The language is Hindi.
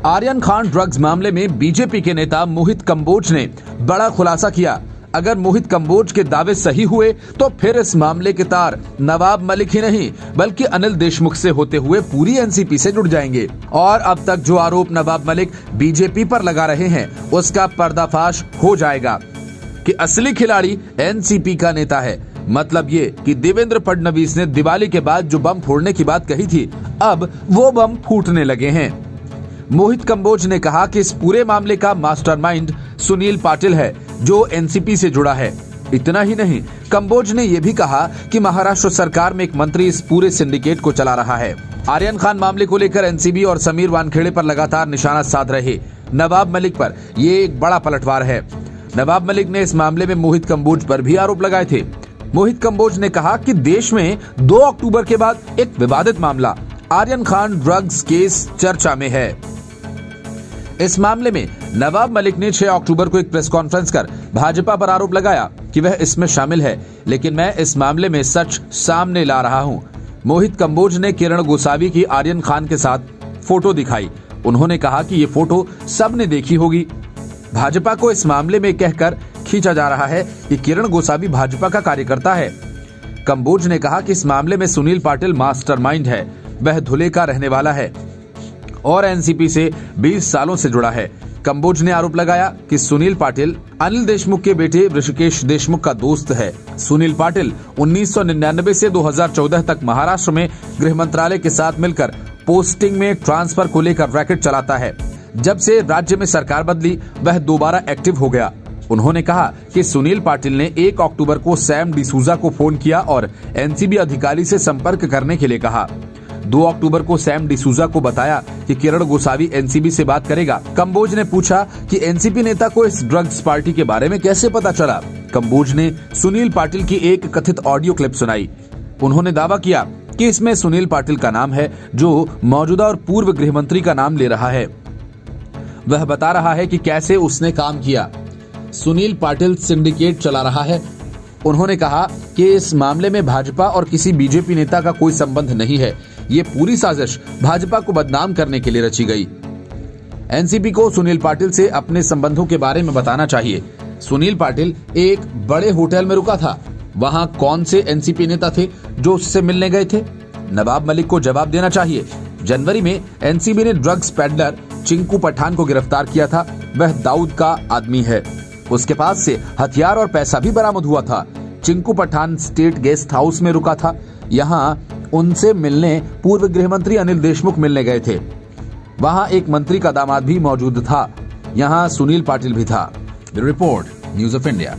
आर्यन खान ड्रग्स मामले में बीजेपी के नेता मोहित कंबोज ने बड़ा खुलासा किया। अगर मोहित कंबोज के दावे सही हुए तो फिर इस मामले के तार नवाब मलिक ही नहीं बल्कि अनिल देशमुख से होते हुए पूरी एनसीपी से जुड़ जाएंगे और अब तक जो आरोप नवाब मलिक बीजेपी पर लगा रहे हैं उसका पर्दाफाश हो जाएगा कि असली खिलाड़ी एनसीपी का नेता है। मतलब ये कि देवेंद्र फडणवीस ने दिवाली के बाद जो बम फोड़ने की बात कही थी, अब वो बम फूटने लगे हैं। मोहित कंबोज ने कहा कि इस पूरे मामले का मास्टरमाइंड सुनील पाटिल है जो एनसीपी से जुड़ा है। इतना ही नहीं, कंबोज ने यह भी कहा कि महाराष्ट्र सरकार में एक मंत्री इस पूरे सिंडिकेट को चला रहा है। आर्यन खान मामले को लेकर एनसीबी और समीर वानखेड़े पर लगातार निशाना साध रहे नवाब मलिक पर ये एक बड़ा पलटवार है। नवाब मलिक ने इस मामले में मोहित कंबोज पर भी आरोप लगाए थे। मोहित कंबोज ने कहा कि देश में 2 अक्टूबर के बाद एक विवादित मामला आर्यन खान ड्रग्स केस चर्चा में है। इस मामले में नवाब मलिक ने 6 अक्टूबर को एक प्रेस कॉन्फ्रेंस कर भाजपा पर आरोप लगाया कि वह इसमें शामिल है, लेकिन मैं इस मामले में सच सामने ला रहा हूं। मोहित कंबोज ने किरण गोसावी की आर्यन खान के साथ फोटो दिखाई। उन्होंने कहा कि ये फोटो सबने देखी होगी। भाजपा को इस मामले में कहकर खींचा जा रहा है कि किरण गोसावी भाजपा का कार्यकर्ता है। कंबोज ने कहा कि इस मामले में सुनील पाटिल मास्टरमाइंड है, वह धुले का रहने वाला है और एनसीपी से 20 सालों से जुड़ा है। कंबोज ने आरोप लगाया कि सुनील पाटिल अनिल देशमुख के बेटे ऋषिकेश देशमुख का दोस्त है। सुनील पाटिल 1999 से 2014 तक महाराष्ट्र में गृह मंत्रालय के साथ मिलकर पोस्टिंग में ट्रांसफर को लेकर रैकेट चलाता है। जब से राज्य में सरकार बदली वह दोबारा एक्टिव हो गया। उन्होंने कहा कि सुनील पाटिल ने 1 अक्टूबर को सैम डिसूजा को फोन किया और एनसीबी अधिकारी से संपर्क करने के लिए कहा। 2 अक्टूबर को सैम डिसूजा को बताया कि किरण गोसावी एनसीबी से बात करेगा। कंबोज ने पूछा कि एनसीपी नेता को इस ड्रग्स पार्टी के बारे में कैसे पता चला। कंबोज ने सुनील पाटिल की एक कथित ऑडियो क्लिप सुनाई। उन्होंने दावा किया कि इसमें सुनील पाटिल का नाम है जो मौजूदा और पूर्व गृह मंत्री का नाम ले रहा है। वह बता रहा है कि कैसे उसने काम किया। सुनील पाटिल सिंडिकेट चला रहा है। उन्होंने कहा कि इस मामले में भाजपा और किसी बीजेपी नेता का कोई संबंध नहीं है। ये पूरी साजिश भाजपा को बदनाम करने के लिए रची गई। एनसीपी को सुनील पाटिल से अपने संबंधों के बारे में बताना चाहिए। सुनील पाटिल एक बड़े होटल में रुका था, वहां कौन से एनसीपी नेता थे जो उससे मिलने गए थे? नवाब मलिक को जवाब देना चाहिए। जनवरी में एनसीबी ने ड्रग्स पेडलर चिंकू पठान को गिरफ्तार किया था। वह दाऊद का आदमी है। उसके पास से हथियार और पैसा भी बरामद हुआ था। Chinku Pathan state guest house में रुका था। यहाँ उनसे मिलने पूर्व गृह मंत्री अनिल देशमुख मिलने गए थे। वहां एक मंत्री का दामाद भी मौजूद था। यहाँ सुनील पाटिल भी था। Bureau report, news of India.